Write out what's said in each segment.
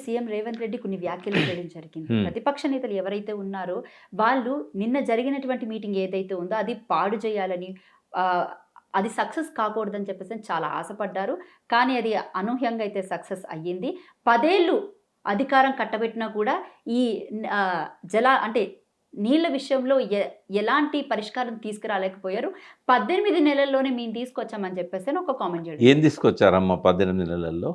CM Revanth Reddy కొన్ని వ్యాఖ్యలు చేయడం జరిగింది. ప్రతిపక్ష నేతలు ఎవరైతే ఉన్నారో వాళ్ళు నిన్న జరిగినటువంటి మీటింగ్ ఏదైతే ఉందో అది పాడు చేయాలని, అది సక్సెస్ కాకూడదని చెప్పేసి చాలా ఆశపడ్డారు. కానీ అది అనూహ్యంగా అయితే సక్సెస్ అయ్యింది. 10 ఏళ్ళు అధికారం కట్టబెట్టినా కూడా ఈ అంటే నీళ్ళ విషయంలో ఎలాంటి పరిష్కారం తీసుకురాలేకపోయారు. 18 నెలల్లోనే మేము తీసుకొచ్చామని చెప్పేసి ఒక కామెంట్ చేయడం. ఏం తీసుకొచ్చారమ్మా 18 నెలల్లో?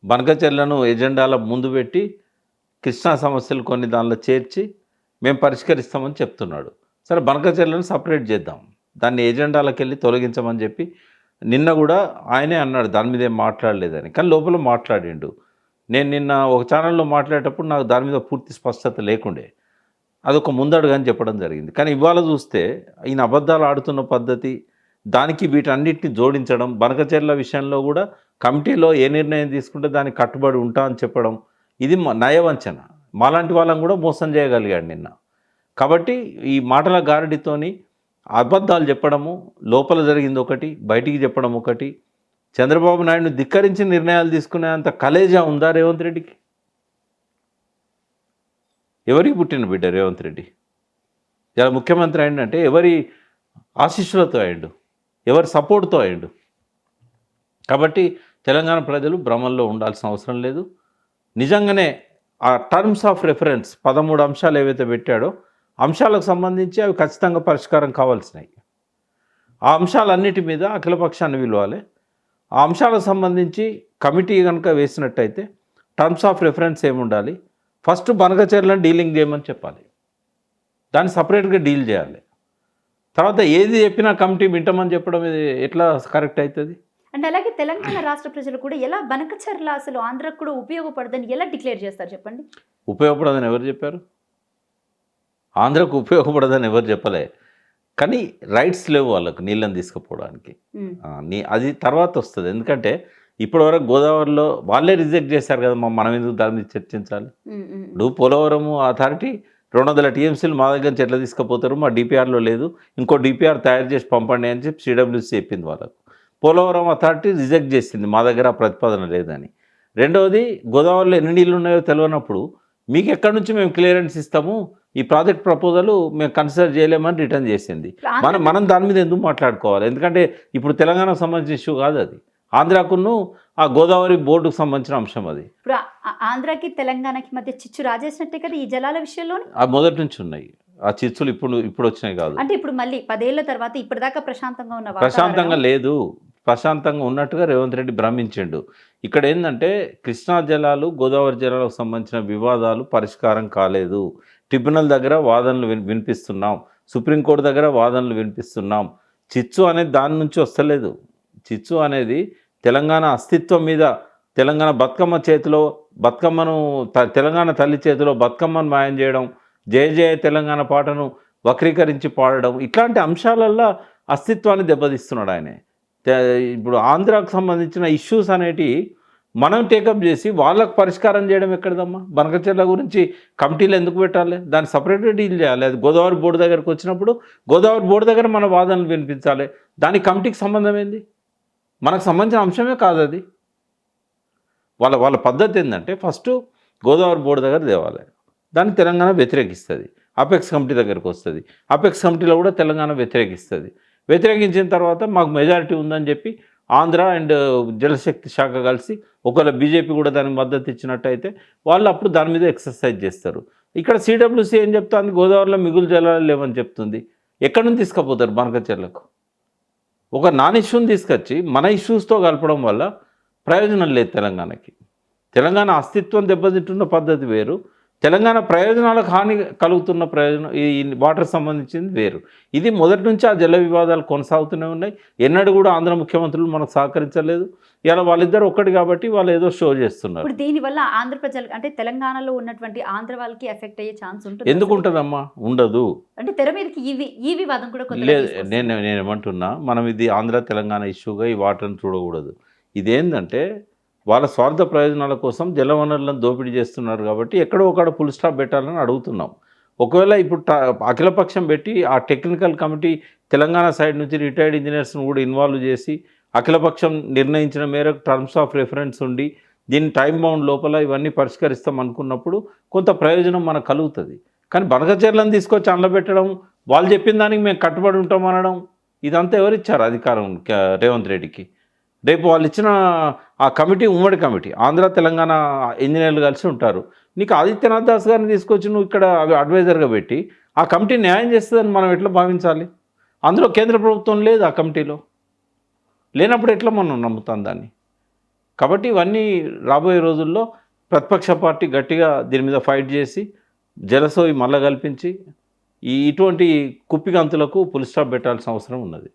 బనకచెర్లను ఎజెండాల ముందు పెట్టి కృష్ణా సమస్యలు కొన్ని దానిలో చేర్చి మేము పరిష్కరిస్తామని చెప్తున్నాడు. సరే, బనకచెర్లను సపరేట్ చేద్దాం, దాన్ని ఎజెండాలకు వెళ్ళి తొలగించమని చెప్పి నిన్న కూడా ఆయనే అన్నాడు దాని మీద ఏం మాట్లాడలేదని. కానీ లోపల మాట్లాడిండు. నేను నిన్న ఒక ఛానల్లో మాట్లాడేటప్పుడు నాకు దాని మీద పూర్తి స్పష్టత లేకుండే, అదొక ముందడుగు అని చెప్పడం జరిగింది. కానీ ఇవాళ చూస్తే ఈయన అబద్ధాలు ఆడుతున్న పద్ధతి, దానికి వీటన్నిటిని జోడించడం, బనకచెర్ల విషయంలో కూడా కమిటీలో ఏ నిర్ణయం తీసుకుంటే దానికి కట్టుబడి ఉంటా అని చెప్పడం, ఇది నయవంచన. మాలాంటి వాళ్ళని కూడా మోసం చేయగలిగాడు నిన్న. కాబట్టి ఈ మాటల గారడితోని అబద్ధాలు చెప్పడము, లోపల జరిగింది ఒకటి, బయటికి చెప్పడం ఒకటి. చంద్రబాబు నాయుడుని ధిక్కరించి నిర్ణయాలు తీసుకునేంత కలేజా ఉందా రేవంత్ రెడ్డికి? ఎవరికి పుట్టిన బిడ్డ రేవంత్ రెడ్డి? ఇలా ముఖ్యమంత్రి అయిందంటే ఎవరి ఆశీస్సులతో అయ్యిండు, ఎవరి సపోర్ట్తో అయ్యిండు? కాబట్టి తెలంగాణ ప్రజలు భ్రమంలో ఉండాల్సిన అవసరం లేదు. నిజంగానే ఆ టర్మ్స్ ఆఫ్ రెఫరెన్స్ 13 అంశాలు ఏవైతే పెట్టాడో అంశాలకు సంబంధించి అవి ఖచ్చితంగా పరిష్కారం కావాల్సినవి. ఆ అంశాలన్నిటి మీద అఖిలపక్షాన్ని పిలవాలి. ఆ అంశాలకు సంబంధించి కమిటీ కనుక వేసినట్టయితే టర్మ్స్ ఆఫ్ రెఫరెన్స్ ఏముండాలి, ఫస్ట్ బనకచెర్లను డీలింగ్ చేయమని చెప్పాలి, దాన్ని సపరేట్గా డీల్ చేయాలి. తర్వాత ఏది చెప్పినా కమిటీ వింటామని చెప్పడం ఇది ఎట్లా కరెక్ట్ అవుతుంది? అంటే అలాగే తెలంగాణ రాష్ట్ర ప్రజలు కూడా ఎలా బనకచెర్ల అసలు ఆంధ్రకు కూడా ఉపయోగపడదని ఎలా డిక్లేర్ చేస్తారు చెప్పండి? ఉపయోగపడదని ఎవరు చెప్పారు? ఆంధ్రకు ఉపయోగపడదని ఎవరు చెప్పలే. కానీ రైట్స్ లేవు వాళ్ళకు నీళ్ళని తీసుకుపోవడానికి. అది తర్వాత వస్తుంది. ఎందుకంటే ఇప్పటివరకు గోదావరిలో వాళ్ళే రిజెక్ట్ చేశారు కదా, మనం ఎందుకు దాని మీద చర్చించాలి? ఇప్పుడు పోలవరము అథారిటీ 200 టీఎంసీలు మా దగ్గర నుంచి ఎట్లా తీసుకుపోతారు, మా డిపిఆర్లో లేదు, ఇంకో డిపిఆర్ తయారు చేసి పంపండి అని చెప్పి సిడబ్ల్యూసీ చెప్పింది వాళ్ళకు. పోలవరం అథారిటీ రిజెక్ట్ చేసింది, మా దగ్గర ప్రతిపాదన లేదని. రెండవది, గోదావరిలో ఎన్ని నీళ్ళు ఉన్నాయో తెలియనప్పుడు మీకు ఎక్కడి నుంచి మేము క్లియరెన్స్ ఇస్తాము, ఈ ప్రాజెక్ట్ ప్రపోజల్ మేము కన్సిడర్ చేయలేమని రిటర్న్ చేసింది. మనం దాని మీద ఎందుకు మాట్లాడుకోవాలి? ఎందుకంటే ఇప్పుడు తెలంగాణకు సంబంధించిన ఇష్యూ కాదు అది, ఆంధ్రాకును ఆ గోదావరి బోర్డుకు సంబంధించిన అంశం అది. ఇప్పుడు ఆంధ్రాకి తెలంగాణకి మధ్య చిచ్చు రాజేసినట్టే కదా ఈ జలాల విషయంలో. ఆ మొదటి నుంచి ఉన్నాయి ఆ చిచ్చులు, ఇప్పుడు వచ్చినాయి కాదు. అంటే ఇప్పుడు మళ్ళీ 10 ఏళ్ల తర్వాత ఇప్పటిదాకా ప్రశాంతంగా ఉన్న ప్రశాంతంగా లేదు, ప్రశాంతంగా ఉన్నట్టుగా రేవంత్ రెడ్డి భ్రమించిండు. ఇక్కడ ఏంటంటే కృష్ణా జలాలు గోదావరి జలాలకు సంబంధించిన వివాదాలు పరిష్కారం కాలేదు. ట్రిబ్యునల్ దగ్గర వాదనలు వినిపిస్తున్నాం, సుప్రీంకోర్టు దగ్గర వాదనలు వినిపిస్తున్నాం. చిచ్చు అనేది దాని నుంచి వస్తలేదు. చిచ్చు అనేది తెలంగాణ అస్తిత్వం మీద, తెలంగాణ బతుకమ్మ చేతిలో బతుకమ్మను, తెలంగాణ తల్లి చేతిలో బతుకమ్మను మాయం చేయడం, జయ జయ తెలంగాణ పాటను వక్రీకరించి పాడడం, ఇట్లాంటి అంశాలల్లో అస్తిత్వాన్ని దెబ్బతీస్తున్నాడు ఆయన. ఇప్పుడు ఆంధ్రాకు సంబంధించిన ఇష్యూస్ అనేటివి మనం టేకప్ చేసి వాళ్ళకు పరిష్కారం చేయడం ఎక్కడదమ్మా? బనకచెర్ల గురించి కమిటీలు ఎందుకు పెట్టాలి? దాన్ని సపరేట్గా డీల్ చేయాలి. అది గోదావరి బోర్డు దగ్గరకు వచ్చినప్పుడు గోదావరి బోర్డు దగ్గర మన వాదనలు వినిపించాలి. దానికి కమిటీకి సంబంధం ఏంది? మనకు సంబంధించిన అంశమే కాదు అది. వాళ్ళ పద్ధతి ఏంటంటే ఫస్ట్ గోదావరి బోర్డు దగ్గర తేవాలి, దాన్ని తెలంగాణ వ్యతిరేకిస్తుంది, అపెక్స్ కమిటీ దగ్గరకు వస్తుంది, అపెక్స్ కమిటీలో కూడా తెలంగాణ వ్యతిరేకిస్తుంది. వ్యతిరేకించిన తర్వాత మాకు మెజారిటీ ఉందని చెప్పి ఆంధ్ర అండ్ జలశక్తి శాఖ కలిసి, ఒకవేళ బీజేపీ కూడా దానికి మద్దతు ఇచ్చినట్టయితే వాళ్ళు అప్పుడు దాని మీద ఎక్సర్సైజ్ చేస్తారు. ఇక్కడ సిడబ్ల్యూసీ ఏం చెప్తుంది? గోదావరిలో మిగులు జలాలు లేవని చెప్తుంది. ఎక్కడి నుంచి తీసుకుపోతారు బనకచెర్లకు? ఒక నాన్ ఇష్యూని తీసుకొచ్చి మన ఇష్యూస్తో కలపడం వల్ల ప్రయోజనం లేదు తెలంగాణకి. తెలంగాణ అస్తిత్వం దెబ్బతింటున్న పద్ధతి వేరు, తెలంగాణ ప్రయోజనాలకు హాని కలుగుతున్న ప్రయోజనం ఈ వాటర్ సంబంధించింది వేరు. ఇది మొదటి నుంచి ఆ జల వివాదాలు కొనసాగుతూనే ఉన్నాయి. ఎన్నడూ కూడా ఆంధ్ర ముఖ్యమంత్రులు మనకు సహకరించలేదు. ఇలా వాళ్ళిద్దరు ఒక్కటి కాబట్టి వాళ్ళు ఏదో షో చేస్తున్నారు. ఇప్పుడు దీనివల్ల ఆంధ్ర ప్రజలకు, అంటే తెలంగాణలో ఉన్నటువంటి ఆంధ్ర వాళ్ళకి ఎఫెక్ట్ అయ్యే ఛాన్స్ ఉంటుంది? ఎందుకు ఉంటుందమ్మా? ఉండదు. అంటే తెర మీదకి ఈ వివాదం కూడా లేదు. నేనేమంటున్నా, మనం ఇది ఆంధ్ర తెలంగాణ ఇష్యూగా ఈ వాటర్ని చూడకూడదు. ఇదేంటంటే వాళ్ళ స్వార్థ ప్రయోజనాల కోసం జలవనరులను దోపిడీ చేస్తున్నారు కాబట్టి ఎక్కడో ఒకడ ఫుల్ స్టాప్ పెట్టాలని అడుగుతున్నాం. ఒకవేళ ఇప్పుడు అఖిలపక్షం పెట్టి ఆ టెక్నికల్ కమిటీ తెలంగాణ సైడ్ నుంచి రిటైర్డ్ ఇంజనీర్స్ను కూడా ఇన్వాల్వ్ చేసి అఖిలపక్షం నిర్ణయించిన మేరకు టర్మ్స్ ఆఫ్ రెఫరెన్స్ ఉండి దీని టైం బౌండ్ లోపల ఇవన్నీ పరిష్కరిస్తాం అనుకున్నప్పుడు కొంత ప్రయోజనం మనకు కలుగుతుంది. కానీ బనకచెర్లను తీసుకొచ్చి పెట్టడం, వాళ్ళు చెప్పిన దానికి మేము కట్టుబడి ఉంటాం అనడం, ఇదంతా ఎవరిచ్చారు అధికారం రేవంత్ రెడ్డికి? రేపు వాళ్ళు ఇచ్చిన ఆ కమిటీ ఉమ్మడి కమిటీ, ఆంధ్ర తెలంగాణ ఇంజనీర్లు కలిసి ఉంటారు. నీకు ఆదిత్యనాథ్ దాస్ గారిని తీసుకొచ్చి నువ్వు ఇక్కడ అడ్వైజర్గా పెట్టి ఆ కమిటీ న్యాయం చేస్తుందని మనం ఎట్లా భావించాలి? అందులో కేంద్ర ప్రభుత్వం లేదు, ఆ కమిటీలో లేనప్పుడు ఎట్లా మనం నమ్ముతాం దాన్ని? కాబట్టి ఇవన్నీ రాబోయే రోజుల్లో ప్రతిపక్ష పార్టీ గట్టిగా దీని మీద ఫైట్ చేసి జలసోయి మళ్ళా కల్పించి ఇటువంటి కుప్పిగంతులకు పులి స్టాప్ పెట్టాల్సిన అవసరం ఉన్నది.